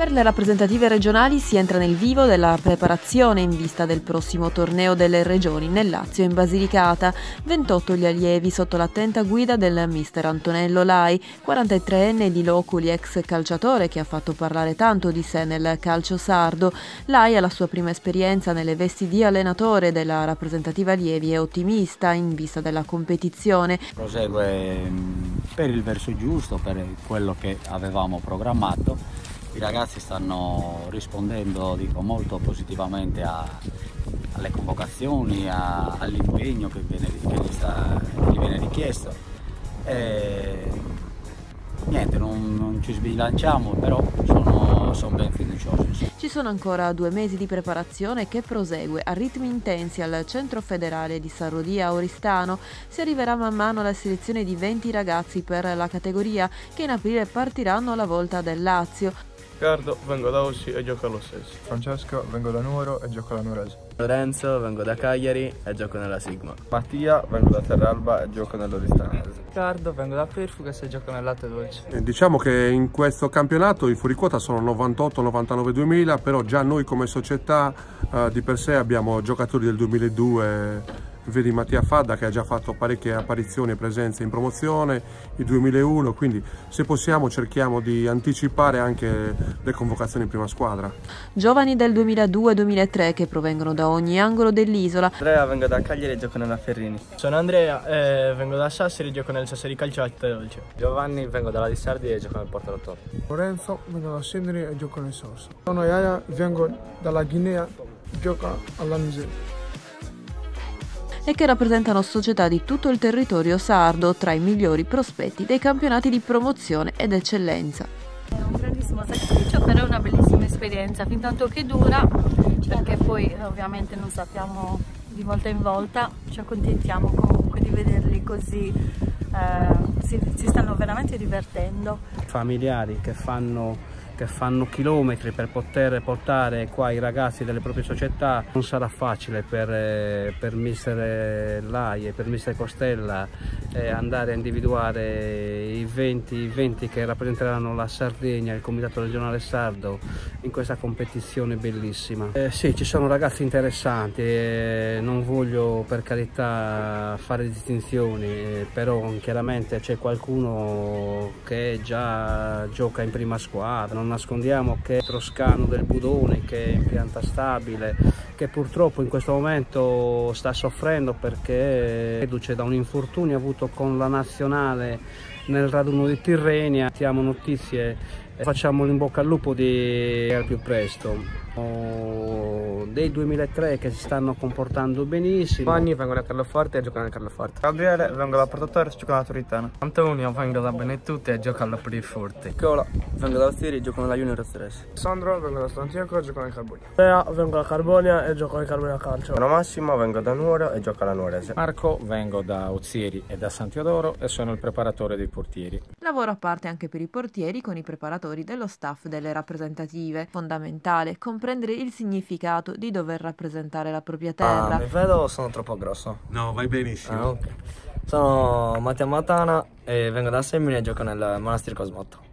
Per le rappresentative regionali si entra nel vivo della preparazione in vista del prossimo torneo delle regioni nel Lazio e in Basilicata. 28 gli allievi sotto l'attenta guida del mister Antonello Lai, 43enne di Loculi, ex calciatore che ha fatto parlare tanto di sé nel calcio sardo. Lai ha la sua prima esperienza nelle vesti di allenatore della rappresentativa allievi e ottimista in vista della competizione. Prosegue per il verso giusto, per quello che avevamo programmato. I ragazzi stanno rispondendo, molto positivamente alle convocazioni, all'impegno che gli viene richiesto. Niente, non ci sbilanciamo, però sono ben fiducioso. Sì. Ci sono ancora 2 mesi di preparazione che prosegue a ritmi intensi al centro federale di San Rodì a Oristano. Si arriverà man mano alla selezione di 20 ragazzi per la categoria che in aprile partiranno alla volta del Lazio. Riccardo, vengo da Ossi e gioco allo stesso. Francesco, vengo da Nuoro e gioco alla Nuorese. Lorenzo, vengo da Cagliari e gioco nella Sigma. Mattia, vengo da Terralba e gioco nell'Oristano. Riccardo, vengo da Perfugas e gioco nel Latte Dolce. Diciamo che in questo campionato i fuoriquota sono 98, 99, 2000, però già noi come società di per sé abbiamo giocatori del 2002. Vedi Mattia Fadda che ha già fatto parecchie apparizioni e presenze in promozione, il 2001, quindi se possiamo cerchiamo di anticipare anche le convocazioni in prima squadra. Giovani del 2002-2003 che provengono da ogni angolo dell'isola. Andrea, vengo da Cagliari e gioco nella Ferrini. Sono Andrea, vengo da Sassari e gioco nel Sassari Calcio Latte Dolce. Giovanni, vengo dalla Lissardi e gioco nel Porto Rottoro. Lorenzo, vengo da Sendri e gioco nel Sorso. Sono Yaya, vengo dalla Guinea, gioco alla Nigeria. E che rappresentano società di tutto il territorio sardo tra i migliori prospetti dei campionati di promozione ed eccellenza. È un grandissimo sacrificio, però è una bellissima esperienza, fin tanto che dura, perché poi ovviamente non sappiamo di volta in volta, ci accontentiamo comunque di vederli così, si stanno veramente divertendo. Familiari che fanno chilometri per poter portare qua i ragazzi delle proprie società. Non sarà facile per mister Lai e per mister Costella andare a individuare i 20 che rappresenteranno la Sardegna, il comitato regionale sardo in questa competizione bellissima. Sì, ci sono ragazzi interessanti, non voglio per carità fare distinzioni, però chiaramente c'è qualcuno che già gioca in prima squadra. Non nascondiamo che è Troscano del Budone, che è in pianta stabile, che purtroppo in questo momento sta soffrendo perché reduce da un infortunio avuto con la nazionale nel raduno di Tirrenia. Diamo notizie e facciamo in bocca al lupo al più presto. Dei 2003 che si stanno comportando benissimo. Giovanni, vengo da Carloforte e gioco nel Carloforte. Gabriele, vengo da Porto Torres e gioco nella Toritana. Antonio, vengo da Benetutte e gioco alla Priforte. Nicola, vengo da Ostieri e gioco nella Junior Osterese. Sandro, vengo da Stantiaco e gioco nel Carbonia. Andrea, vengo da Carbonia e gioco nel Carbonia Calcio. Sono Massimo, vengo da Nuoro e gioco alla Nuorese. Marco, vengo da Ozieri e da San Teodoro e sono il preparatore dei portieri. Lavoro a parte anche per i portieri con i preparatori dello staff delle rappresentative. Fondamentale comprendere il significato di dover rappresentare la propria terra. Mi vedo o sono troppo grosso? No, vai benissimo. Okay. Sono Mattia Matana e vengo da Semine e gioco nel Monastero Cosmotto.